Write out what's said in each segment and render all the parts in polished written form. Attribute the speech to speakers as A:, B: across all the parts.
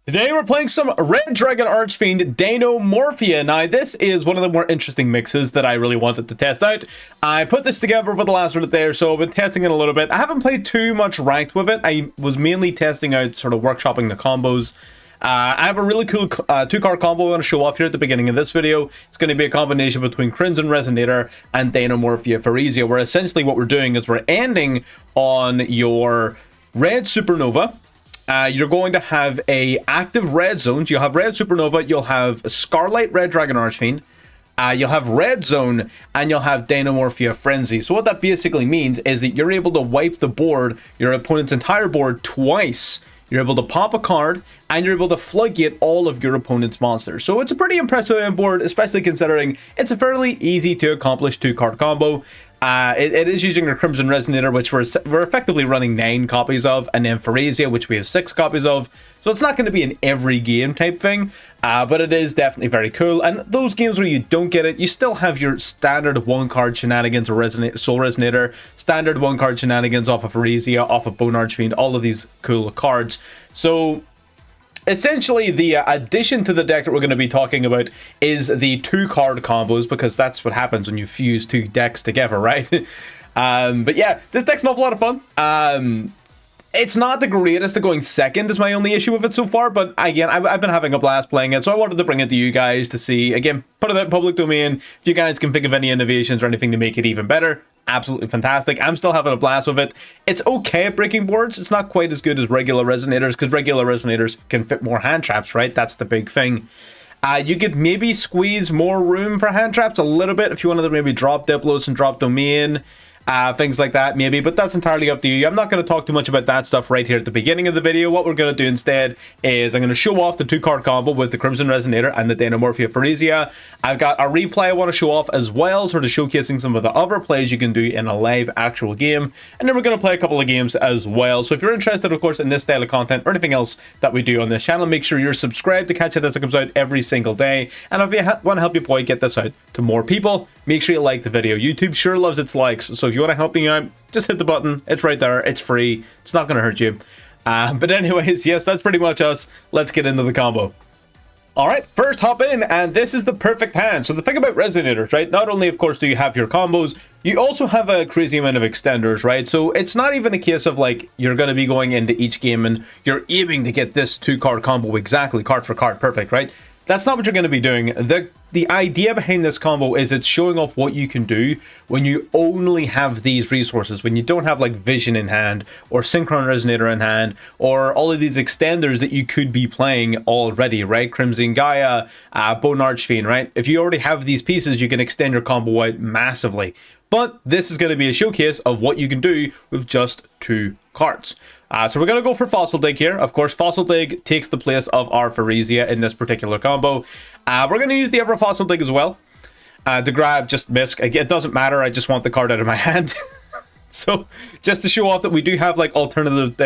A: Today we're playing some Red Dragon Archfiend Dinomorphia. Now this is one of the more interesting mixes that I really wanted to test out. I put this together over the last minute there, so I've been testing it a little bit. I haven't played too much ranked with it. I was mainly testing out, sort of workshopping the combos. I have a really cool two-card combo I want to show off here at the beginning of this video. It's going to be a combination between Crimson Resonator and Dinomorphia Pharesia, where essentially what we're doing is we're ending on your Red Supernova. You're going to have a active red zone. You'll have Red Supernova, you'll have Scarlet Red Dragon Archfiend, you'll have Red Zone, and you'll have Dinomorphia Frenzy. So what that basically means is that you're able to wipe the board, your opponent's entire board, twice. You're able to pop a card, and you're able to floodgate all of your opponent's monsters. So it's a pretty impressive board, especially considering it's a fairly easy to accomplish two-card combo. It is using a Crimson Resonator, which we're effectively running 9 copies of, and then Pharesia, which we have 6 copies of. So it's not going to be an every game type thing, but it is definitely very cool. And those games where you don't get it, you still have your standard 1-card shenanigans or Soul Resonator, standard 1-card shenanigans off of Pharesia, off of Bone Archfiend, all of these cool cards. So essentially, the addition to the deck that we're going to be talking about is the 2-card combos, because that's what happens when you fuse 2 decks together, right? But yeah, this deck's an awful lot of fun. It's not the greatest at going second is my only issue with it so far, but again, I've been having a blast playing it, so I wanted to bring it to you guys to see, again, put it out in public domain. If you guys can think of any innovations or anything to make it even better, absolutely fantastic. I'm still having a blast with it. It's okay at breaking boards. It's not quite as good as regular Resonators, because regular Resonators can fit more hand traps, right? That's the big thing. You could maybe squeeze more room for hand traps a little bit if you wanted to maybe drop Diplos and drop Domain. Things like that, maybe, but that's entirely up to you. I'm not going to talk too much about that stuff right here at the beginning of the video. What we're going to do instead is I'm going to show off the 2-card combo with the Crimson Resonator and the Dinomorphia Pharesia. I've got a replay I want to show off as well, sort of showcasing some of the other plays you can do in a live actual game, and then we're going to play a couple of games as well. So if you're interested, of course, in this style of content or anything else that we do on this channel, make sure you're subscribed to catch it as it comes out every single day. And if you want to help your boy get this out to more people, make sure you like the video. YouTube sure loves its likes, so if you want to help me out, just hit the button. It's right there. It's free. It's not going to hurt you. But anyways, yes, that's pretty much us. Let's get into the combo. Alright, first hop in, and this is the perfect hand. So the thing about Resonators, right, not only, of course, do you have your combos, you also have a crazy amount of extenders, right? So it's not even a case of, like, you're going to be going into each game and you're aiming to get this 2-card combo exactly, card for card, perfect, right? That's not what you're going to be doing. The idea behind this combo is it's showing off what you can do when you only have these resources, when you don't have like Vision in hand or Synchron Resonator in hand or all of these extenders that you could be playing already, right? Crimson Gaia, Bone Archfiend, right? If you already have these pieces, you can extend your combo out massively. But this is going to be a showcase of what you can do with just 2 cards. So we're going to go for Fossil Dig here. Of course, Fossil Dig takes the place of our Pharesia in this particular combo. We're going to use the Ever Fossil Dig as well to grab just Misk. It doesn't matter. I just want the card out of my hand. So just to show off that we do have like alternative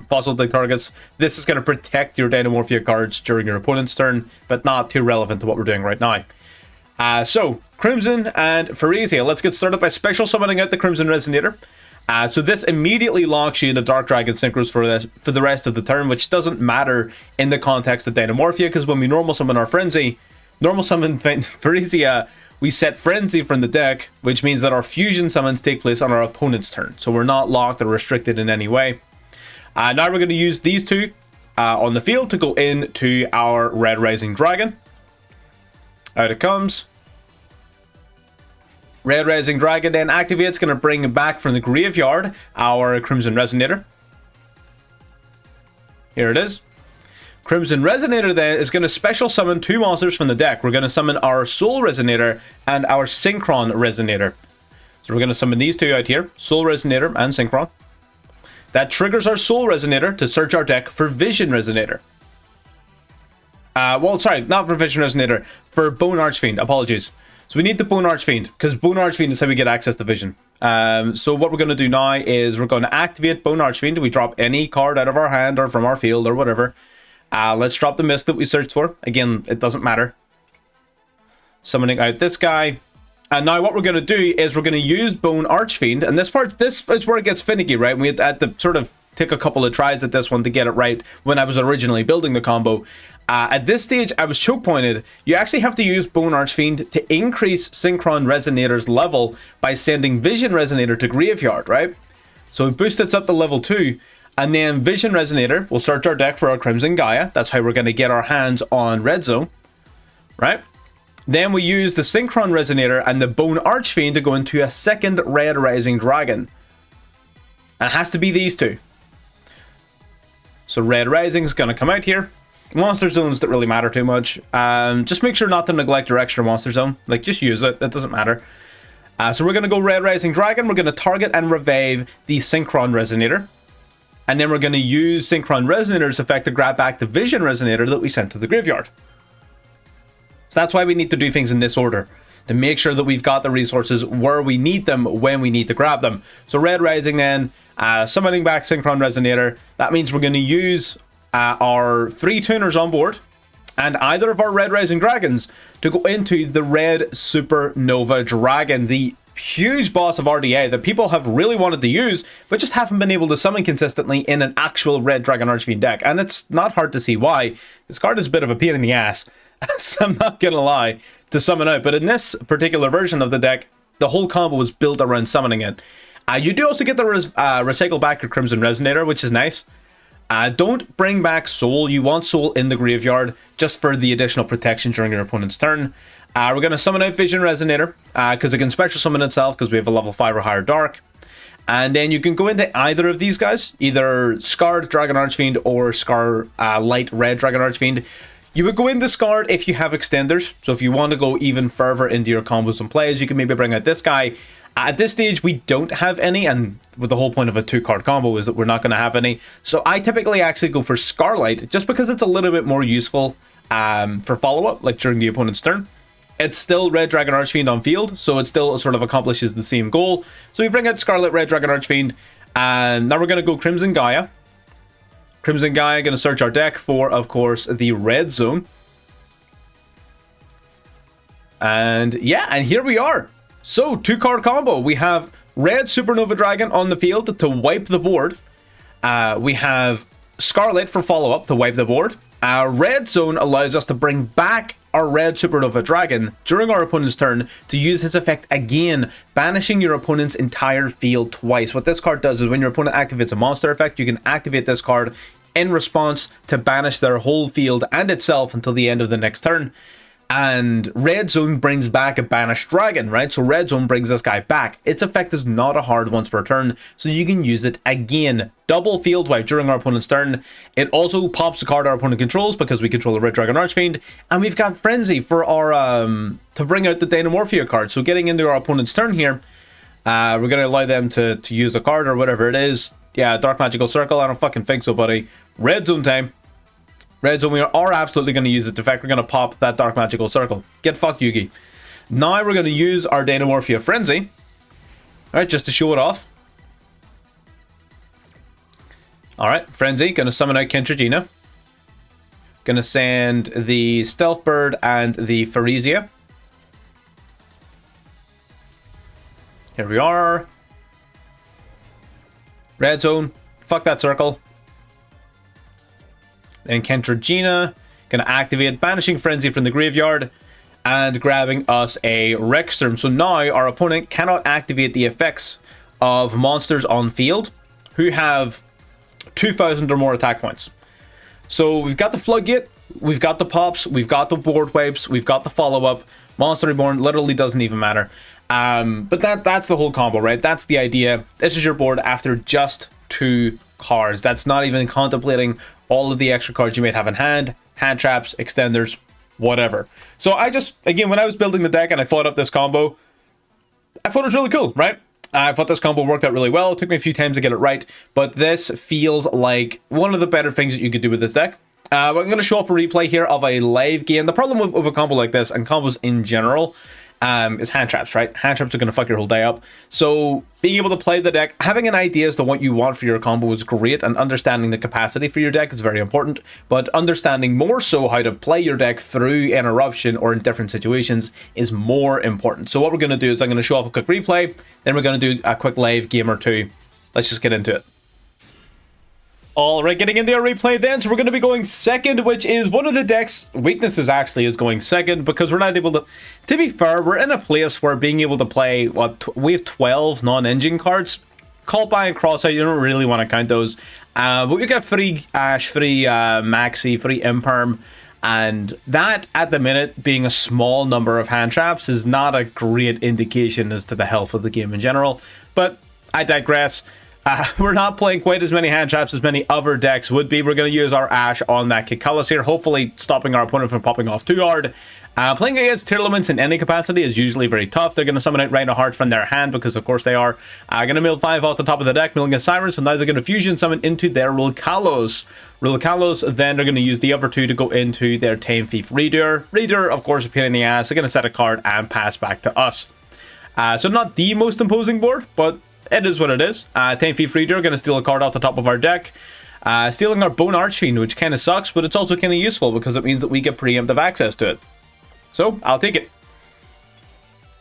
A: Fossil Dig targets, this is going to protect your Dinomorphia cards during your opponent's turn, but not too relevant to what we're doing right now. So Crimson and Pharesia. Let's get started by special summoning out the Crimson Resonator. So this immediately locks you into Dark Dragon Synchros for the rest of the turn, which doesn't matter in the context of Dinomorphia, because when we normal summon our normal summon Pharesia, we set Frenzy from the deck, which means that our fusion summons take place on our opponent's turn. So we're not locked or restricted in any way. Now we're going to use these 2 on the field to go into our Red Rising Dragon. Out it comes. Red Rising Dragon then activates, going to bring back from the graveyard our Crimson Resonator. Here it is. Crimson Resonator then is going to special summon 2 monsters from the deck. We're going to summon our Soul Resonator and our Synchron Resonator. So we're going to summon these 2 out here, Soul Resonator and Synchron. That triggers our Soul Resonator to search our deck for Vision Resonator. Well, sorry, not for Vision Resonator, for Bone Archfiend, apologies. So we need the Bone Archfiend, because Bone Archfiend is how we get access to Vision. So what we're going to do now is we're going to activate Bone Archfiend. We drop any card out of our hand or from our field or whatever. Let's drop the Mist that we searched for. Again, it doesn't matter. Summoning out this guy. And now what we're going to do is we're going to use Bone Archfiend. And this is where it gets finicky, right? We at the sort of take a couple of tries at this one to get it right when I was originally building the combo. At this stage, I was choke pointed. You actually have to use Bone Archfiend to increase Synchron Resonator's level by sending Vision Resonator to Graveyard, right? So we boost it up to level 2, and then Vision Resonator will search our deck for our Crimson Gaia. That's how we're going to get our hands on Red Zone, right? Then we use the Synchron Resonator and the Bone Archfiend to go into a second Red Rising Dragon. And it has to be these two. So Red Rising is going to come out here. Monster zones don't really matter too much. Just make sure not to neglect your extra monster zone. Like, just use it. It doesn't matter. So we're going to go Red Rising Dragon. We're going to target and revive the Synchron Resonator. And then we're going to use Synchron Resonator's effect to grab back the Vision Resonator that we sent to the graveyard. So that's why we need to do things in this order, to make sure that we've got the resources where we need them when we need to grab them. So Red Rising then, summoning back Synchron Resonator. That means we're going to use our 3 tuners on board and either of our Red Rising Dragons to go into the Red Supernova Dragon, the huge boss of RDA that people have really wanted to use, but just haven't been able to summon consistently in an actual Red Dragon Archfiend deck. And it's not hard to see why. This card is a bit of a pain in the ass, so I'm not gonna lie, to summon out. But in this particular version of the deck, the whole combo was built around summoning it. You do also get to recycle back your Crimson Resonator, which is nice. Don't bring back Soul. You want Soul in the graveyard just for the additional protection during your opponent's turn. We're going to summon out Vision Resonator because it can special summon itself because we have a level 5 or higher Dark. And then you can go into either of these guys, either Scarred Dragon Archfiend or Scar Light Red Dragon Archfiend. You would go into Scarred if you have extenders. So if you want to go even further into your combos and plays, you can maybe bring out this guy. At this stage, we don't have any, and with the whole point of a 2-card combo is that we're not going to have any. So I typically actually go for Scarlight, just because it's a little bit more useful for follow-up, like during the opponent's turn. It's still Red Dragon Archfiend on field, so it still sort of accomplishes the same goal. So we bring out Scarlet Red Dragon Archfiend, and now we're going to go Crimson Gaia. Crimson Gaia, going to search our deck for, of course, the Red Zone. And yeah, and here we are. So, 2-card combo. We have Red Supernova Dragon on the field to wipe the board. We have Scarlet for follow-up to wipe the board. Red Zone allows us to bring back our Red Supernova Dragon during our opponent's turn to use his effect again, banishing your opponent's entire field twice. What this card does is when your opponent activates a monster effect, you can activate this card in response to banish their whole field and itself until the end of the next turn. And Red Zone brings back a banished dragon, right? So Red Zone brings this guy back. Its effect is not a hard once per turn, so you can use it again. Double field wipe during our opponent's turn. It also pops the card our opponent controls because we control the Red Dragon Archfiend. And we've got Frenzy for our, to bring out the Dinomorphia card. So getting into our opponent's turn here, we're going to allow them to use a card or whatever it is. Yeah, Dark Magical Circle, I don't fucking think so, buddy. Red Zone time. Red Zone, we are absolutely going to use it. In fact, we're going to pop that Dark Magical Circle. Get fucked, Yugi. Now we're going to use our Dinomorphia Frenzy. Alright, just to show it off. Alright, Frenzy. Going to summon out Kentragina. Going to send the Stealth Bird and the Pharesia. Here we are. Red Zone. Fuck that circle. And Kentragina, gonna activate Banishing Frenzy from the graveyard and grabbing us a Rexstorm. So now our opponent cannot activate the effects of monsters on field who have 2,000 or more attack points. So we've got the Floodgate, we've got the pops, we've got the board wipes, we've got the follow-up. Monster Reborn literally doesn't even matter. But that's the whole combo, right? That's the idea. This is your board after just 2 cards. That's not even contemplating all of the extra cards you might have in hand traps, extenders, whatever. So I just, again, when I was building the deck and I thought up this combo, I thought it was really cool, right? I thought this combo worked out really well. It took me a few times to get it right, but this feels like one of the better things that you could do with this deck. I'm going to show off a replay here of a live game. The problem with a combo like this, and combos in general, is hand traps, right? Hand traps are going to fuck your whole day up. So being able to play the deck, having an idea as to what you want for your combo is great, and understanding the capacity for your deck is very important, but understanding more so how to play your deck through interruption or in different situations is more important. So what we're going to do is I'm going to show off a quick replay, then we're going to do a quick live game or two. Let's just get into it. All right, getting into a replay then. So we're going to be going second, which is one of the deck's weaknesses actually is going second because we're not able to be fair, we're in a place where being able to play, we have 12 non-engine cards. Call by and cross out, you don't really want to count those. But we got free Ash, free Maxi, free Imperm. And that, at the minute, being a small number of hand traps is not a great indication as to the health of the game in general. But I digress. We're not playing quite as many hand traps as many other decks would be. We're going to use our Ash on that Kikalos here, hopefully stopping our opponent from popping off too hard. Playing against tier elements in any capacity is usually very tough. They're going to summon out Rhino Heart from their hand because, of course, they are going to mill 5 off the top of the deck, milling a Siren, so now they're going to fusion summon into their Rulkalos. Then they're going to use the other 2 to go into their Tame Thief Reader. Reader, of course, a pain in the ass. They're going to set a card and pass back to us. So not the most imposing board, but it is what it is. Tame Thief Reader going to steal a card off the top of our deck. Stealing our Bone Archfiend, which kind of sucks, but it's also kind of useful because it means that we get preemptive access to it. So, I'll take it.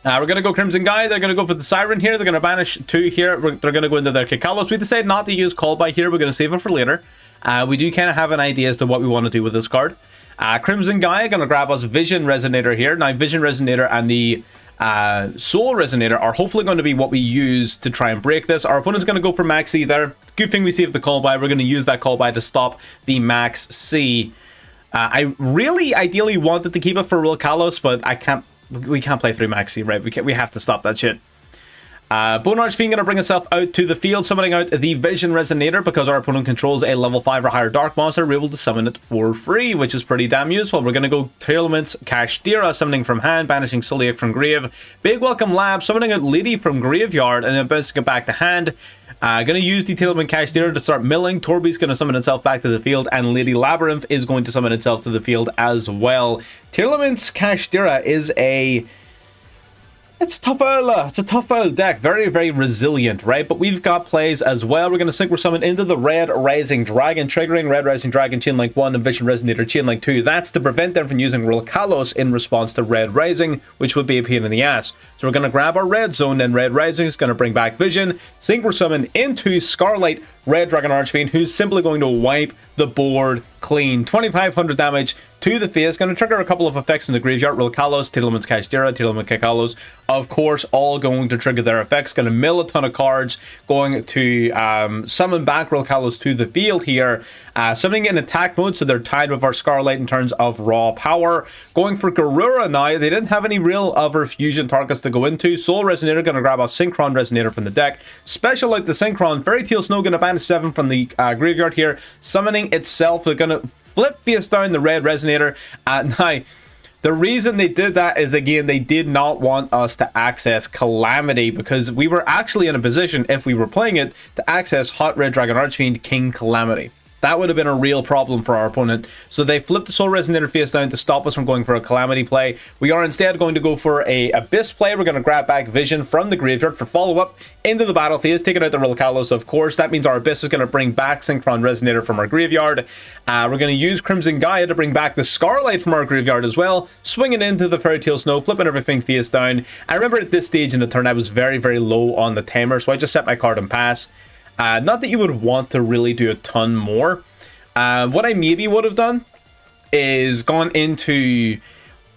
A: We're going to go Crimson Guy. They're going to go for the Siren here. They're going to banish 2 here. They're going to go into their Kikalos. We decided not to use Call By here. We're going to save it for later. We do kind of have an idea as to what we want to do with this card. Crimson Guy are going to grab us Vision Resonator here. Now, Vision Resonator and the Soul Resonator are hopefully going to be what we use to try and break this. Our opponent's going to go for Max C there. Good thing we saved the Call By. We're going to use that Call By to stop the Max C. I really ideally wanted to keep it for Rulkalos, but we can't play through Max C, right? We have to stop that shit. Bone Archfiend gonna bring itself out to the field, summoning out the Vision Resonator because our opponent controls a level 5 or higher Dark Monster. We're able to summon it for free, which is pretty damn useful. We're gonna go Tier Elements, Kashtira, summoning from hand, banishing Sulliak from grave, Big Welcome Lab, summoning out Lady from graveyard, and then bouncing it back to hand. Gonna use the Tier Element Kashtira to start milling. Torby's gonna summon itself back to the field, and Lady Labyrinth is going to summon itself to the field as well. Tier Elements Kashtira is it's a tough old deck. Very, very resilient, right? But we've got plays as well. We're going to Synchro Summon into the Red Rising Dragon, triggering Red Rising Dragon Chainlink 1 and Vision Resonator Chainlink 2. That's to prevent them from using Rulkalos in response to Red Rising, which would be a pain in the ass. So we're going to grab our Red Zone, and Red Rising is going to bring back Vision, Synchro Summon into Scarlight Red Dragon Archfiend, who's simply going to wipe the board clean. 2500 damage to the face. Going to trigger a couple of effects in the graveyard. Rulkalos, Tier Elements Kashtira, Tier Element Kikalos, of course, all going to trigger their effects. Going to mill a ton of cards. Going to summon back Rulkalos to the field here. Summoning in attack mode, so they're tied with our Scarlight in terms of raw power. Going for Garura now. They didn't have any real other fusion targets to go into. Soul Resonator going to grab a Synchron Resonator from the deck. Special like the Synchron. Fairy Tail Snow going to banish 7 from the graveyard here. Summoning itself. They're going to flip face down the Red Resonator. Now, the reason they did that is, again, they did not want us to access Calamity because we were actually in a position, if we were playing it, to access Hot Red Dragon Archfiend King Calamity. That would have been a real problem for our opponent. So they flipped the Soul Resonator face down to stop us from going for a Calamity play. We are instead going to go for a Abyss play. We're going to grab back Vision from the graveyard for follow-up into the battle phase, taking out the Rulkalos, of course. That means our Abyss is going to bring back Synchron Resonator from our graveyard. We're going to use Crimson Gaia to bring back the Scarlight from our graveyard as well, swinging into the Fairy Tail Snow, flipping everything face down. I remember at this stage in the turn, I was very, very low on the timer, so I just set my card and pass. Not that you would want to really do a ton more. What I maybe would have done is gone into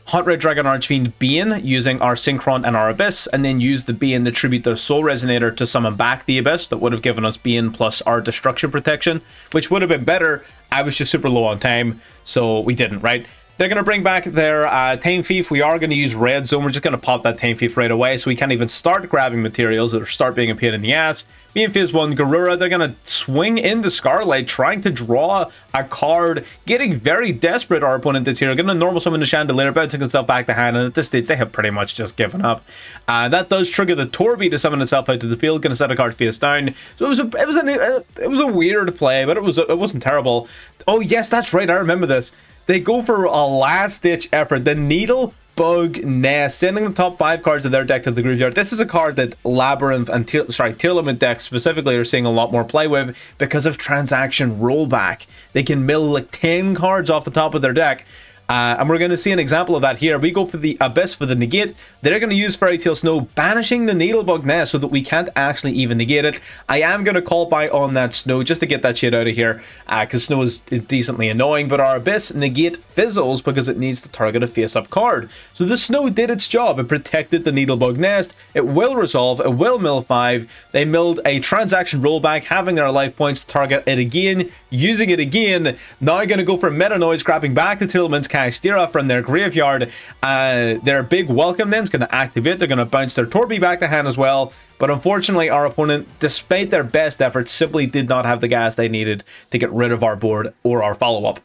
A: Hot Red Dragon Archfiend Bane using our Synchron and our Abyss, and then use the Bane to tribute the Soul Resonator to summon back the Abyss. That would have given us Bane plus our Destruction Protection, which would have been better. I was just super low on time, so we didn't, right? They're going to bring back their Tame Thief. We are going to use Red Zone. We're just going to pop that Tame Thief right away, so we can't even start grabbing materials or start being a pain in the ass. Being phase 1, Garura, they're going to swing into Scarlight, trying to draw a card, getting very desperate, our opponent is here. Going to normal summon the Chandelier, bouncing itself back to hand, and at this stage, they have pretty much just given up. That does trigger the Torby to summon itself out to the field, going to set a card face down. So it was a weird play, but it wasn't terrible. Oh yes, that's right, I remember this. They go for a last-ditch effort. The Needle Bug Nest, sending the top 5 cards of their deck to the graveyard. This is a card that Labyrinth and Tier Element decks specifically are seeing a lot more play with because of transaction rollback. They can mill like 10 cards off the top of their deck. And we're going to see an example of that here. We go for the Abyss for the negate. They're going to use Fairy Tale Snow, banishing the Needlebug Nest so that we can't actually even negate it. I am going to call by on that Snow just to get that shit out of here, because Snow is decently annoying, but our Abyss negate fizzles because it needs to target a face-up card. So the Snow did its job. It protected the Needlebug Nest. It will resolve. It will mill 5. They milled a transaction rollback, having their life points to target it again, using it again. Now going to go for Meta Noise, grabbing back the Tiltman's Kystera from their graveyard. Their big welcome then is going to activate. They're going to bounce their Torby back to hand as well. But unfortunately, our opponent, despite their best efforts, simply did not have the gas they needed to get rid of our board or our follow-up.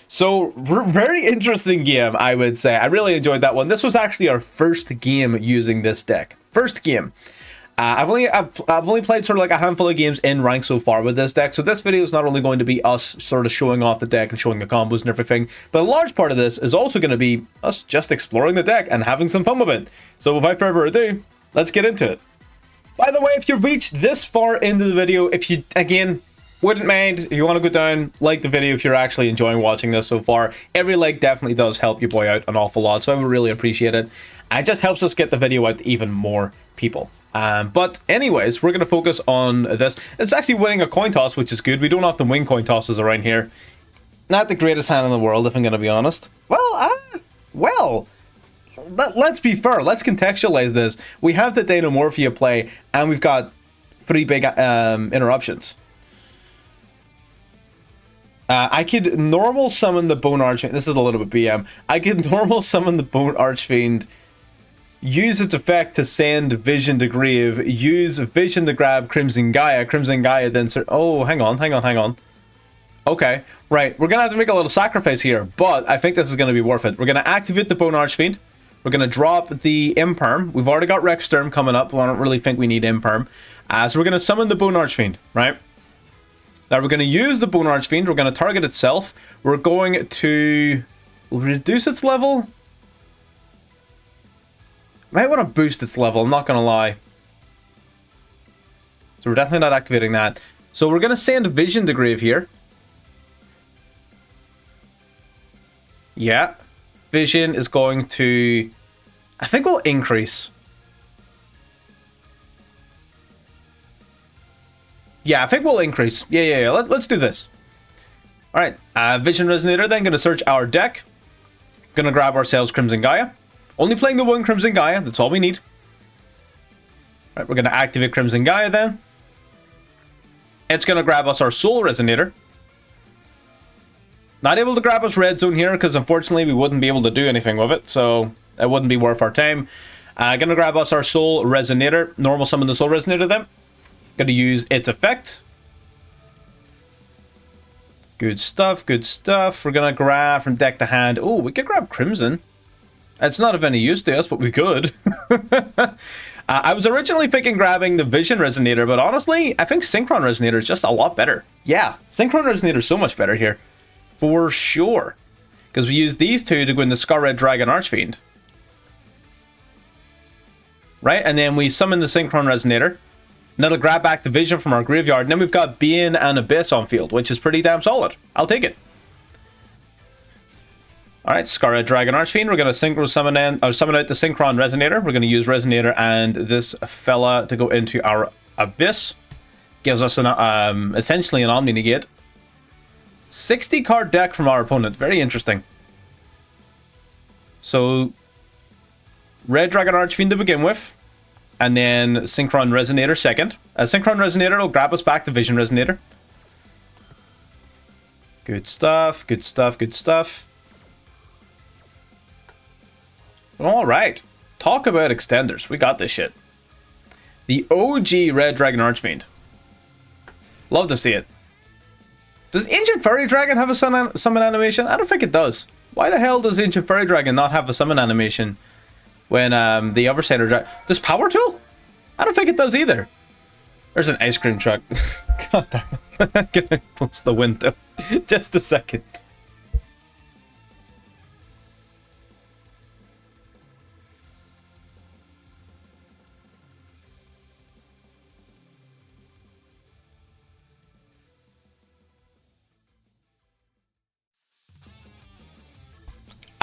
A: So, very interesting game, I would say. I really enjoyed that one. This was actually our first game using this deck. First game. I've only played sort of like a handful of games in rank so far with this deck, so this video is not only going to be us sort of showing off the deck and showing the combos and everything, but a large part of this is also going to be us just exploring the deck and having some fun with it. So without further ado, let's get into it. By the way, if you've reached this far into the video, if you, again, wouldn't mind, if you want to go down, like the video if you're actually enjoying watching this so far. Every like definitely does help your boy out an awful lot, so I would really appreciate it. It just helps us get the video out to even more people. But anyways, we're going to focus on this. It's actually winning a coin toss, which is good. We don't often win coin tosses around here. Not the greatest hand in the world, if I'm going to be honest. Well, let's be fair. Let's contextualize this. We have the Dinomorphia play, and we've got 3 big interruptions. I could normal summon the Bone Archfiend. This is a little bit BM. I could normal summon the Bone Archfiend, use its effect to send Vision to Grave, use Vision to grab Crimson Gaia. Crimson Gaia then... Oh, hang on. Okay, right. We're going to have to make a little sacrifice here, but I think this is going to be worth it. We're going to activate the Bone Archfiend. We're going to drop the Imperm. We've already got Rexsturm coming up. I don't really think we need Imperm. So we're going to summon the Bone Archfiend, right? Now we're going to use the Bone Archfiend. We're going to target itself. We're going to reduce its level. Might want to boost its level, I'm not going to lie. So we're definitely not activating that. So we're going to send Vision to Grave here. Yeah. Vision is going to... I think we'll increase. Yeah, I think we'll increase. Yeah. Let's do this. Alright. Vision Resonator, then going to search our deck. Going to grab ourselves Crimson Gaia. Only playing the 1 Crimson Gaia, that's all we need. Right, we're going to activate Crimson Gaia then. It's going to grab us our Soul Resonator. Not able to grab us Red Zone here, because unfortunately we wouldn't be able to do anything with it, so it wouldn't be worth our time. Going to grab us our Soul Resonator. Normal summon the Soul Resonator then. Going to use its effect. Good stuff. We're going to grab from deck to hand. Oh, we could grab Crimson. It's not of any use to us, but we could. I was originally thinking grabbing the Vision Resonator, but honestly, I think Synchron Resonator is just a lot better. Yeah, Synchron Resonator is so much better here. For sure. Because we use these two to go into Scar Red Dragon Archfiend. Right, and then we summon the Synchron Resonator. And that'll grab back the Vision from our graveyard. And then we've got Bane and Abyss on field, which is pretty damn solid. I'll take it. Alright, Scar Red Dragon Archfiend. We're going to summon out the Synchron Resonator. We're going to use Resonator and this fella to go into our Abyss. Gives us an essentially an Omni Negate. 60 card deck from our opponent. Very interesting. So, Red Dragon Archfiend to begin with. And then Synchron Resonator second. Synchron Resonator will grab us back the Vision Resonator. Good stuff. Alright, talk about extenders. We got this shit. The OG Red Dragon Archfiend. Love to see it. Does Ancient Fairy Dragon have a summon animation? I don't think it does. Why the hell does Ancient Fairy Dragon not have a summon animation when the other Center Dragon... Does Power Tool? I don't think it does either. There's an ice cream truck. God damn it. I'm gonna close the window. Just a second.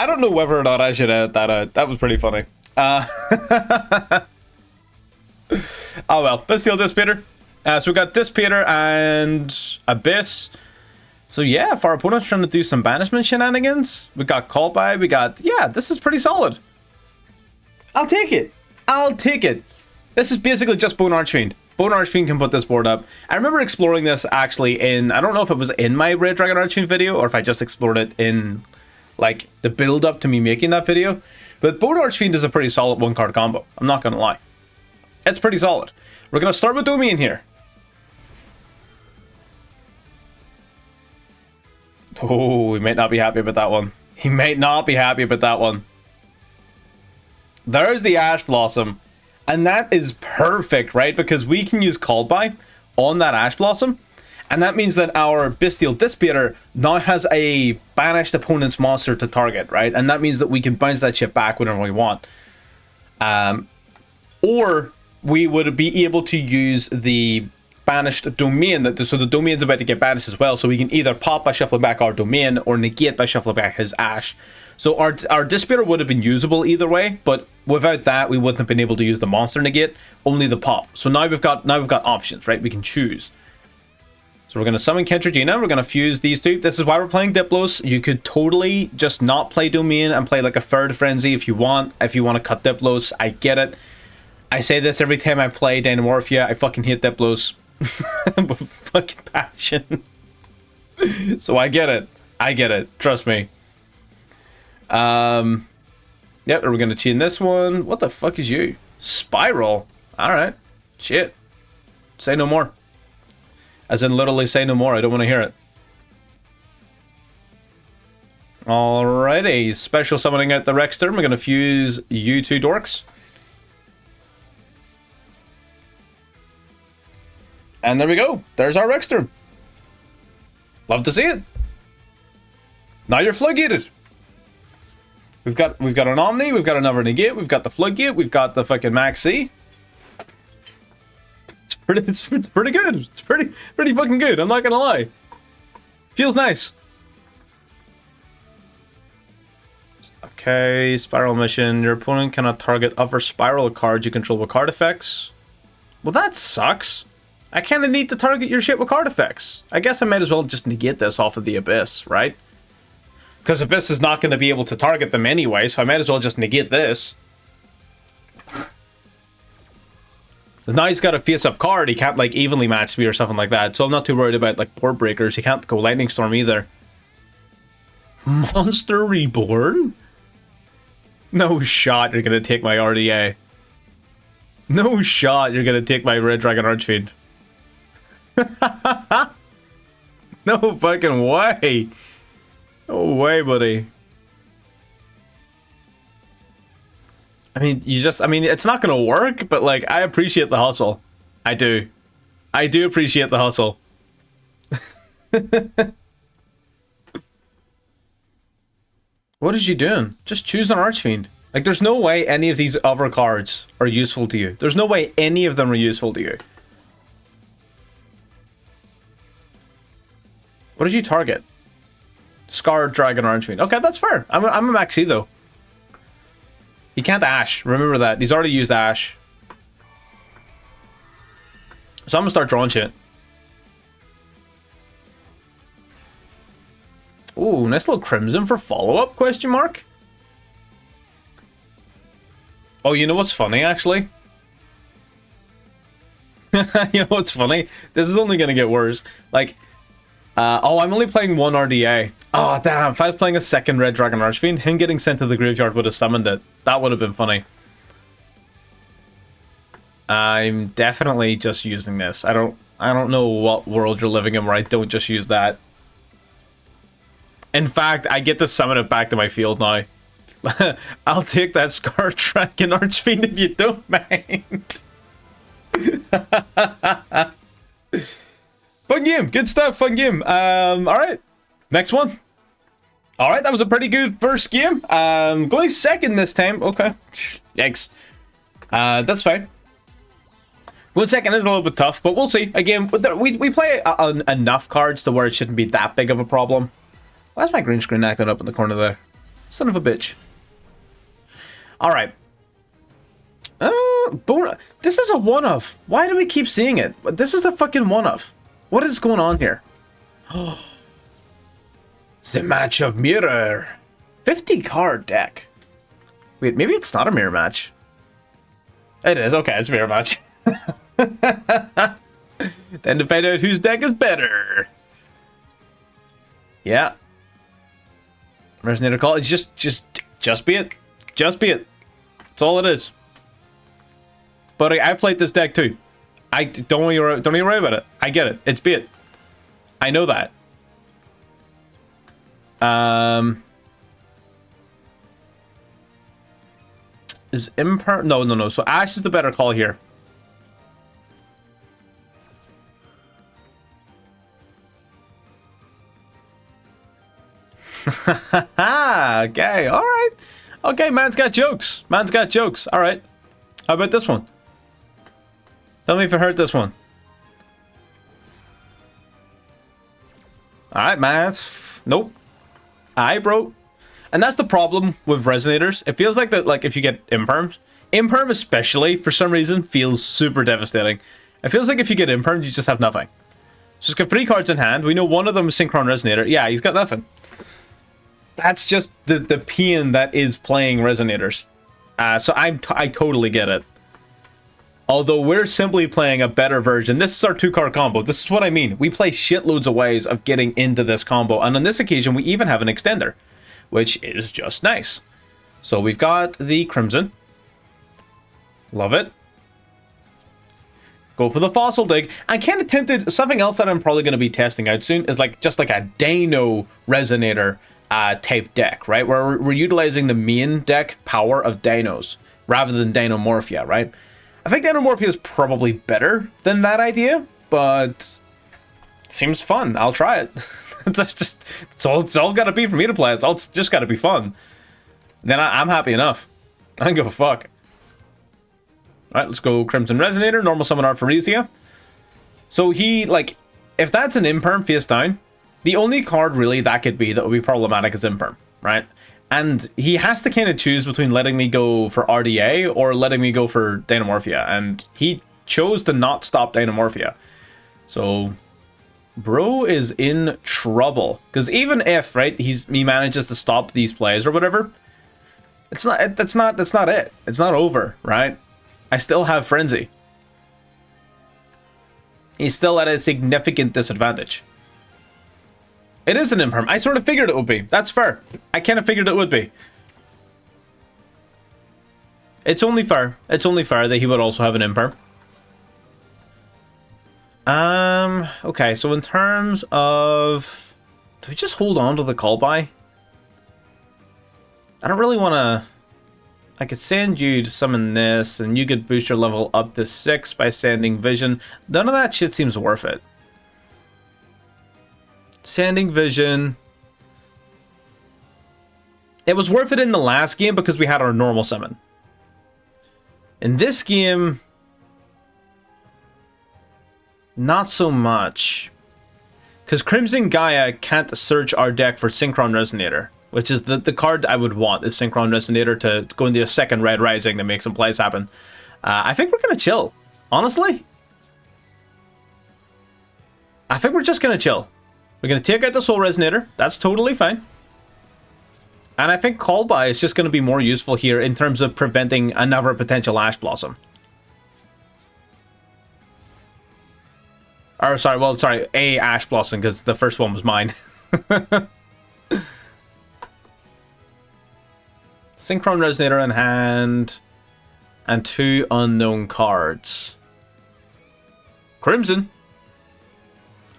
A: I don't know whether or not I should edit that out. That was pretty funny. Oh well, Bestial Dissipator. So we got Dissipator and Abyss. So yeah, if our opponent's trying to do some banishment shenanigans, we got Call By, we got, yeah, this is pretty solid. I'll take it. I'll take it. This is basically just Bone Archfiend. Bone Archfiend can put this board up. I remember exploring this actually in, I don't know if it was in my Red Dragon Archfiend video or if I just explored it in like the build up to me making that video. But Bone Archfiend is a pretty solid one card combo. I'm not going to lie. It's pretty solid. We're going to start with Domain here. Oh, he might not be happy about that one. He might not be happy about that one. There's the Ash Blossom. And that is perfect, right? Because we can use Called By on that Ash Blossom. And that means that our Bestial Dissipator now has a banished opponent's monster to target, right? And that means that we can bounce that shit back whenever we want. Or we would be able to use the banished domain. So the domain's about to get banished as well. So we can either pop by shuffling back our domain or negate by shuffling back his Ash. So our Dissipator would have been usable either way, but without that, we wouldn't have been able to use the monster negate, only the pop. So now we've got options, right? We can choose. So we're going to summon Kentragina. We're going to fuse these two. This is why we're playing Diplos. You could totally just not play Domain and play like a Third Frenzy if you want. If you want to cut Diplos, I get it. I say this every time I play Dinomorphia. I fucking hate Diplos. With fucking passion. So I get it. I get it. Trust me. Yep, we're gonna chain this one. What the fuck is you? Spiral? Alright. Shit. Say no more. As in literally say no more. I don't want to hear it. Alrighty. Special summoning out the Rexter. We're gonna fuse you two dorks. And there we go. There's our Rexter. Love to see it. Now you're floodgated. We've got an Omni, we've got another Negate, we've got the Floodgate, we've got the fucking Maxi. It's pretty good. It's pretty fucking good. I'm not gonna lie. Feels nice. Okay, Spiral Mission. Your opponent cannot target other Spiral cards you control with card effects. Well, that sucks. I kind of need to target your shit with card effects. I guess I might as well just negate this off of the Abyss, right? Because Abyss is not going to be able to target them anyway, so I might as well just negate this. Now he's got a face-up card, he can't, like, evenly match me or something like that, so I'm not too worried about, like, board breakers. He can't go Lightning Storm either. Monster Reborn? No shot you're going to take my RDA. No shot you're going to take my Red Dragon Archfiend. No fucking way. No way, buddy. I mean, it's not gonna work, but like, I appreciate the hustle. I do. I do appreciate the hustle. What is you doing? Just choose an Archfiend. Like, there's no way any of these other cards are useful to you. There's no way any of them are useful to you. What did you target? Scarred Dragon Archfiend. Okay, that's fair. I'm a Maxi though. He can't Ash. Remember that. He's already used Ash. So I'm gonna start drawing shit. Ooh, nice little Crimson for follow-up, question mark? Oh, you know what's funny, actually? You know what's funny? This is only gonna get worse. Like, oh, I'm only playing one RDA. Oh, damn. If I was playing a second Red Dragon Archfiend, him getting sent to the graveyard would have summoned it. That would have been funny. I'm definitely just using this. I don't know what world you're living in where I don't just use that. In fact, I get to summon it back to my field now. I'll take that Scar Dragon Archfiend if you don't mind. Fun game. Good stuff. Fun game. Alright. Next one. Alright, that was a pretty good first game. Going second this time. Okay. Yikes. That's fine. Going second is a little bit tough, but we'll see. Again, we play enough cards to where it shouldn't be that big of a problem. Why is my green screen acting up in the corner there? Son of a bitch. Alright. This is a one-off. Why do we keep seeing it? This is a fucking one-off. What is going on here? The match of mirror. 50 card deck. Wait, maybe it's not a mirror match. It is. Okay, it's a mirror match. Then to find out whose deck is better. Yeah. Resonator call. It's just be it. Just be it. That's all it is. But I played this deck too. Don't even worry about it. I get it. It's be it. I know that. Is Imperm? No. So Ash is the better call here. Okay, all right. Okay, man's got jokes. Man's got jokes. All right. How about this one? Tell me if you heard this one. All right, man. Nope. Aye, bro. And that's the problem with resonators. It feels like that, like if you get imperms, imperm especially for some reason feels super devastating. It feels like if you get imperm, you just have nothing. So he's got 3 cards in hand. We know one of them is Synchron Resonator. Yeah, he's got nothing. That's just the pain that is playing resonators. So I totally get it. Although we're simply playing a better version. This is our 2-card combo. This is what I mean. We play shitloads of ways of getting into this combo. And on this occasion, we even have an extender, which is just nice. So we've got the Crimson. Love it. Go for the Fossil Dig. I kind of tempted, something else that I'm probably going to be testing out soon is just like a Dino Resonator type deck, right? Where we're utilizing the main deck power of Dinos rather than Dinomorphia, right? I think Dinomorphia is probably better than that idea, but it seems fun. I'll try it. it's all got to be for me to play. It's just got to be fun. Then I'm happy enough. I don't give a fuck. All right, let's go Crimson Resonator, normal summon Arpharesia. So he, like, if that's an Imperm face down, the only card really that could be that would be problematic is Imperm, right? And he has to kind of choose between letting me go for RDA or letting me go for Dinomorphia. And he chose to not stop Dinomorphia. So, bro is in trouble. Because even if, right, he manages to stop these plays or whatever, that's not it. It's not over, right? I still have Frenzy. He's still at a significant disadvantage. It is an Imperm. I sort of figured it would be. That's fair. I kind of figured it would be. It's only fair. It's only fair that he would also have an Imperm. Okay, so in terms of... Do we just hold on to the call by? I don't really want to... I could send you to summon this, and you could boost your level up to 6 by sending Vision. None of that shit seems worth it. Sending Vision. It was worth it in the last game because we had our normal summon. In this game, not so much. Because Crimson Gaia can't search our deck for Synchron Resonator, which is the card I would want, is Synchron Resonator to go into a second Red Rising to make some plays happen. I think we're going to chill. Honestly. I think we're just going to chill. We're going to take out the Soul Resonator. That's totally fine. And I think Call By is just going to be more useful here in terms of preventing another potential Ash Blossom. Or, sorry, a Ash Blossom, because the first one was mine. Synchron Resonator in hand. And 2 unknown cards. Crimson.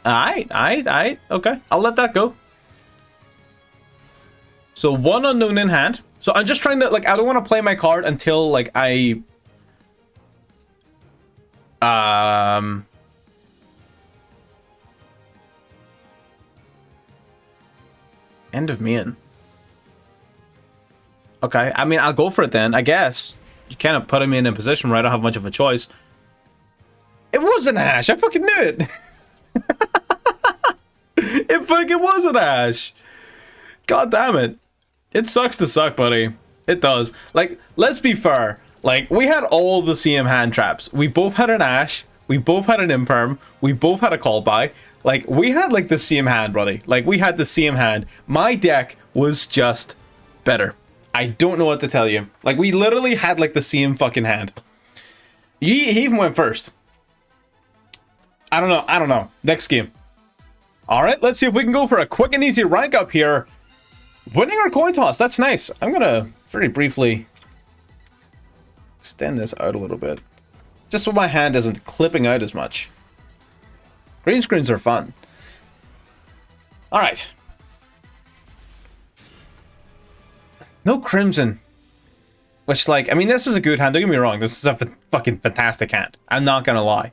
A: Aight. Okay, I'll let that go. So 1 unknown in hand. So I'm just trying to, like, I don't want to play my card until, like, I... End of main. Okay, I mean, I'll go for it then, I guess. You kind of put me in a position where I don't have much of a choice. It was an Ash, I fucking knew it. It fucking was an Ash. God damn it. It sucks to suck, buddy. It does. Like, let's be fair. Like, we had all the same hand traps. We both had an Ash. We both had an Imperm. We both had a Call By. Like, we had, like, the same hand, buddy. Like, we had the same hand. My deck was just better. I don't know what to tell you. Like, we literally had, like, the same fucking hand. He even went first. I don't know. I don't know. Next game. Alright, let's see if we can go for a quick and easy rank up here. Winning our coin toss. That's nice. I'm gonna very briefly extend this out a little bit. Just so my hand isn't clipping out as much. Green screens are fun. Alright. No Crimson. Which, like, I mean, this is a good hand. Don't get me wrong. This is a fucking fantastic hand. I'm not gonna lie.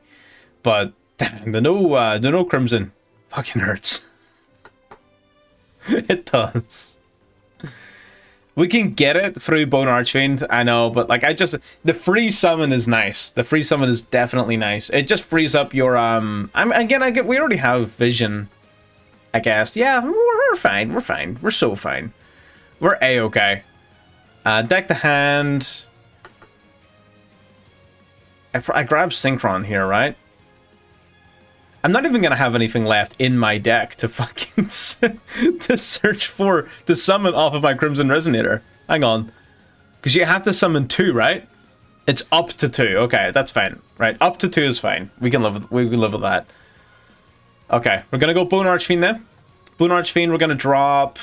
A: But, damn, the no Crimson fucking hurts. It does. We can get it through Bone Archfiend, I know, but like the free summon is nice. The free summon is definitely nice. It just frees up your we already have vision, I guess. Yeah, we're fine. We're fine. We're so fine. We're A-okay. Deck the hand. I grab Synchron here, right? I'm not even gonna have anything left in my deck to fucking to search for to summon off of my Crimson Resonator. Hang on, because you have to summon 2, right? It's up to 2. Okay, that's fine. Right, up to 2 is fine. We can live with that. Okay, we're gonna go Bone Archfiend then. Bone Archfiend. We're gonna drop,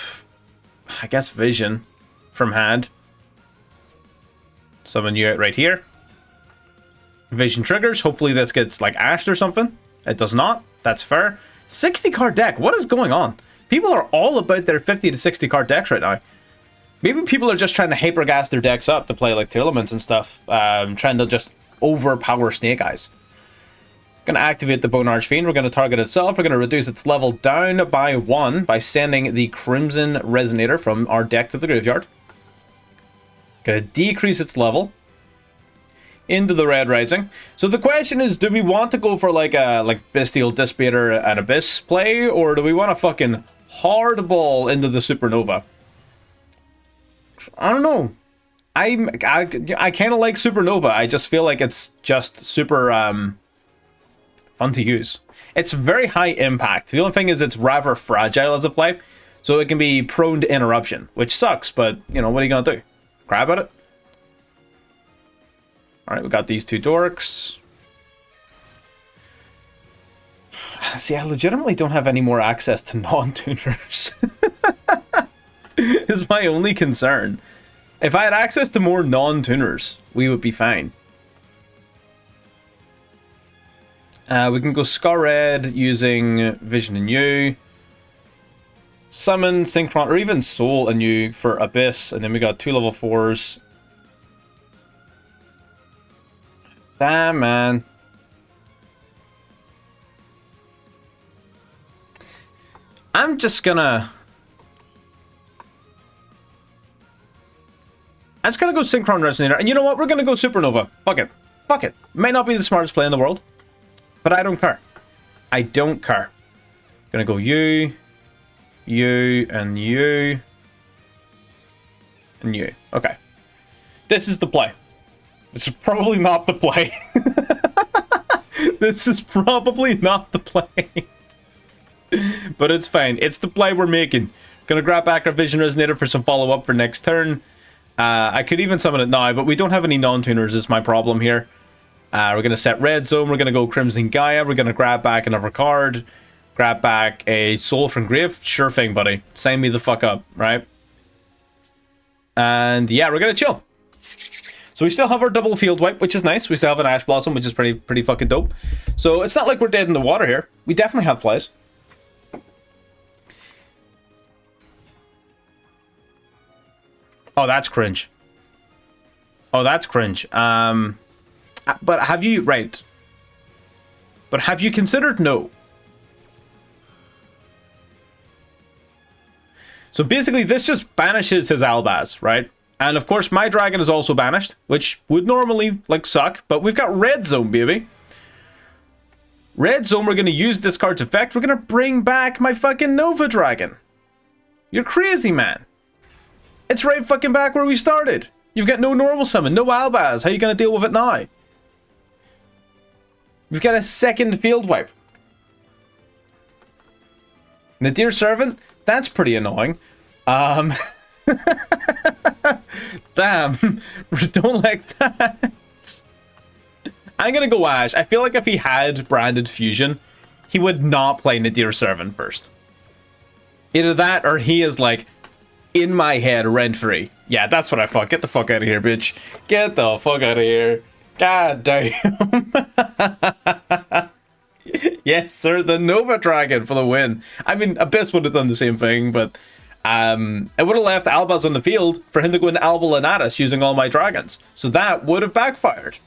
A: I guess, Vision from hand. Summon you out right here. Vision triggers. Hopefully this gets like ashed or something. It does not. That's fair. 60 card deck. What is going on? People are all about their 50 to 60 card decks right now. Maybe people are just trying to hypergas their decks up to play like Tearlaments and stuff. Trying to just overpower Snake Eyes. Gonna activate the Bone Archfiend. We're gonna target itself. We're gonna reduce its level down by 1 by sending the Crimson Resonator from our deck to the graveyard. Gonna decrease its level into the Red Rising. So the question is, do we want to go for like a Bestial Dissipator and Abyss play, or do we want to fucking hardball into the Supernova? I don't know. I kind of like Supernova. I just feel like it's just super fun to use. It's very high impact. The only thing is it's rather fragile as a play, so it can be prone to interruption, which sucks, but you know, what are you gonna do? Grab at it? Alright, we got these 2 dorks. See, I legitimately don't have any more access to non-tuners. Is my only concern. If I had access to more non-tuners, we would be fine. We can go Scar Red using Vision anew. Summon, Synchron, or even Soul anew for Abyss. And then we got 2 level 4s. Damn, man. I'm just gonna go Synchron Resonator. And you know what? We're gonna go Supernova. Fuck it. Fuck it. Might not be the smartest play in the world, but I don't care. I don't care. Gonna go you, and you, and you. Okay. This is the play. This is probably not the play. This is probably not the play. But it's fine. It's the play we're making. Gonna grab back our Vision Resonator for some follow-up for next turn. I could even summon it now, but we don't have any non-tuners is my problem here. We're gonna set Red Zone. We're gonna go Crimson Gaia. We're gonna grab back another card. Grab back a Soul from Grave. Sure thing, buddy. Sign me the fuck up, right? And yeah, we're gonna chill. So we still have our double field wipe, which is nice. We still have an Ash Blossom, which is pretty fucking dope. So it's not like we're dead in the water here. We definitely have plays. Oh, that's cringe. Oh, that's cringe. But have you... Right. But have you considered no? So basically, this just banishes his Albaz, right? And of course, my dragon is also banished, which would normally, like, suck. But we've got Red Zone, baby. Red Zone, we're going to use this card's effect. We're going to bring back my fucking Nova Dragon. You're crazy, man. It's right fucking back where we started. You've got no normal summon, no Albaz. How are you going to deal with it now? We've got a second field wipe. Nadir Servant? That's pretty annoying. Damn. Don't like that. I'm going to go Ash. I feel like if he had branded Fusion, he would not play Nadir Servant first. Either that or he is like, in my head, rent-free. Yeah, that's what I thought. Get the fuck out of here, bitch. Get the fuck out of here. God damn. Yes, sir. The Nova Dragon for the win. I mean, Abyss would have done the same thing, but it would have left Albaz on the field for him to go into Alba Lanatus using all my dragons. So that would have backfired.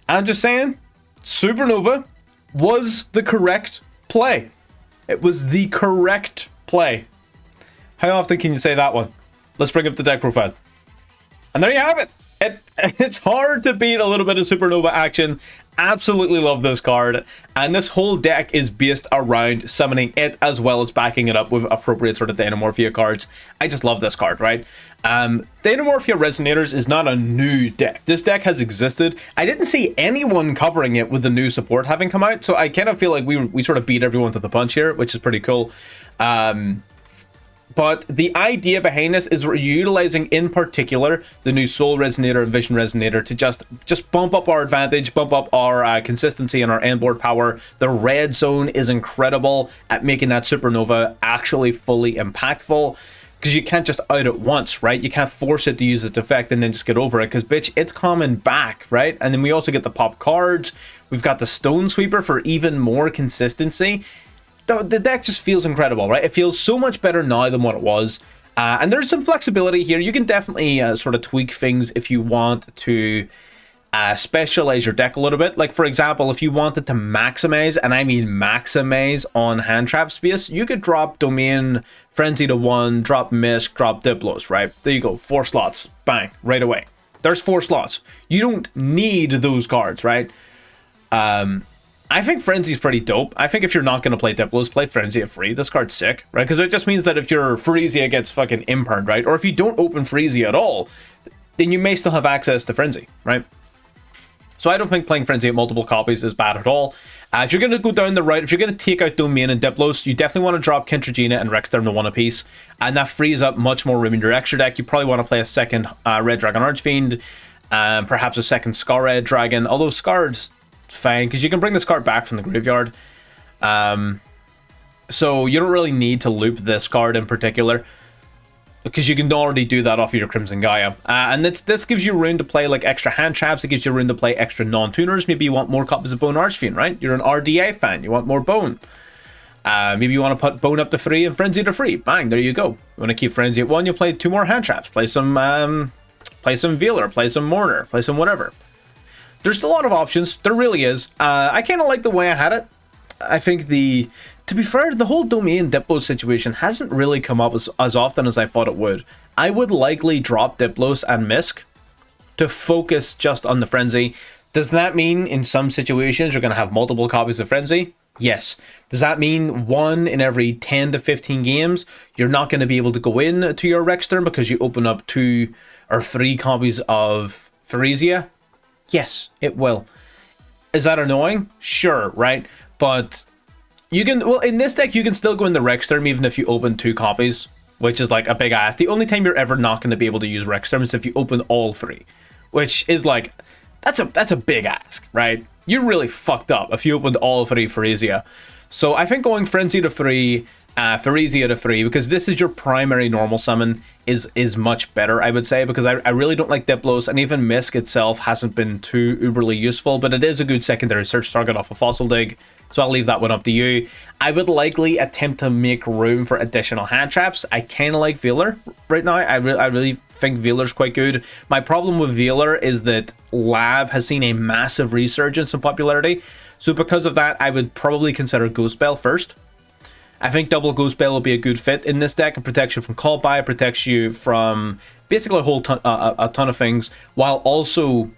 A: I'm just saying, Supernova was the correct play. It was the correct play. How often can you say that one? Let's bring up the deck profile. And there you have it. It's hard to beat a little bit of Supernova action. Absolutely love this card. And this whole deck is based around summoning it as well as backing it up with appropriate sort of Dinomorphia cards. I just love this card, right? Dinomorphia Resonators is not a new deck. This deck has existed. I didn't see anyone covering it with the new support having come out, so I kind of feel like we sort of beat everyone to the punch here, which is pretty cool. But the idea behind this is we're utilizing, in particular, the new Soul Resonator and Vision Resonator to just bump up our advantage, bump up our consistency and our endboard power. The red zone is incredible at making that Supernova actually fully impactful, because you can't just out it once, right? You can't force it to use its effect and then just get over it, because, bitch, it's coming back, right? And then we also get the pop cards. We've got the Stone Sweeper for even more consistency. The deck just feels incredible, right? It feels so much better now than what it was. And there's some flexibility here. You can definitely sort of tweak things if you want to specialize your deck a little bit. Like, for example, if you wanted to maximize, and I mean maximize on hand trap space, you could drop Domain Frenzy to 1, drop Misk, drop Diplos, right? There you go, 4 slots. Bang, right away. There's 4 slots. You don't need those cards, right? I think Frenzy's pretty dope. I think if you're not going to play Diplos, play Frenzy at free. This card's sick, right? Because it just means that if your Frezia gets fucking imperned, right? Or if you don't open Frezia at all, then you may still have access to Frenzy, right? So I don't think playing Frenzy at multiple copies is bad at all. If you're going to go down the route, if you're going to take out Domain and Diplos, you definitely want to drop Kentragina and Rexterm to 1 apiece. And that frees up much more room in your extra deck. You probably want to play a second Red Dragon Archfiend, perhaps a second Scar Red Dragon, although Scarred's fine because you can bring this card back from the graveyard, so you don't really need to loop this card in particular because you can already do that off of your Crimson Gaia, and this gives you room to play like extra hand traps. It gives you room to play extra non-tuners. Maybe you want more copies of Bone Archfiend, right? You're an RDA fan, you want more Bone. Maybe you want to put Bone up to 3 and Frenzy to 3. Bang, there you go. You want to keep Frenzy at 1, you play 2 more hand traps, play some Veeler, play some Mourner, play some whatever. There's a lot of options. There really is. I kind of like the way I had it. I think to be fair, the whole Domain Diplos situation hasn't really come up as often as I thought it would. I would likely drop Diplos and Misk to focus just on the Frenzy. Does that mean in some situations you're going to have multiple copies of Frenzy? Yes. Does that mean 1 in every 10 to 15 games you're not going to be able to go in to your Rexterm because you open up 2 or 3 copies of Frezia? Yes, it will. Is that annoying? Sure, right? But you can, well, in this deck, you can still go in the Rexterm even if you open 2 copies, which is like a big ass. The only time you're ever not going to be able to use Rexterm is if you open all 3, which is like, that's a big ask, right? You're really fucked up if you opened all 3 Frezia. So I think going Frenzy to 3, Frezia to 3, because this is your primary normal summon, is much better, I would say, because I really don't like Diplos, and even Misk itself hasn't been too uberly useful, but it is a good secondary search target off a Fossil Dig, so I'll leave that one up to you. I would likely attempt to make room for additional hand traps. I kind of like Veeler right now. I really think Veeler's quite good. My problem with Veeler is that Lab has seen a massive resurgence in popularity, so because of that, I would probably consider Ghost Bell first. I think double Ghost Bell will be a good fit in this deck. It protects you from call by, it protects you from basically a ton of things, while also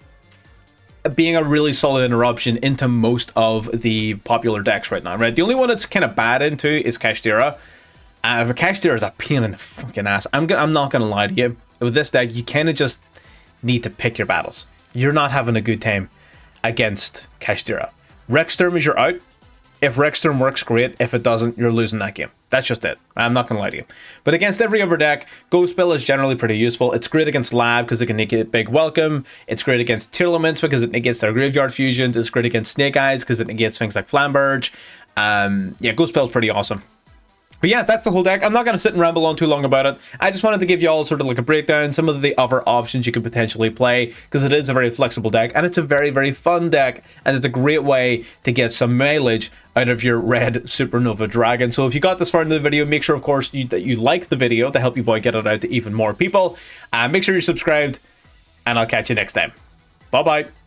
A: being a really solid interruption into most of the popular decks right now, right? The only one that's kind of bad into is Kashtira. But Kashtira is a pain in the fucking ass. I'm not gonna lie to you. With this deck, you kind of just need to pick your battles. You're not having a good time against Kashtira. Rexsturm is your out. If Rexsturm works, great. If it doesn't, you're losing that game. That's just it. I'm not going to lie to you. But against every other deck, Ghost Spell is generally pretty useful. It's great against Lab because it can negate Big Welcome. It's great against Tearlaments because it negates their Graveyard Fusions. It's great against Snake Eyes because it negates things like Flamberge. Yeah, Ghost Spell is pretty awesome. But yeah, that's the whole deck. I'm not going to sit and ramble on too long about it. I just wanted to give you all sort of like a breakdown, some of the other options you could potentially play, because it is a very flexible deck, and it's a very, very fun deck, and it's a great way to get some mileage out of your red Supernova Dragon. So if you got this far into the video, make sure, of course, that you like the video to help you boy get it out to even more people. Make sure you're subscribed, and I'll catch you next time. Bye-bye.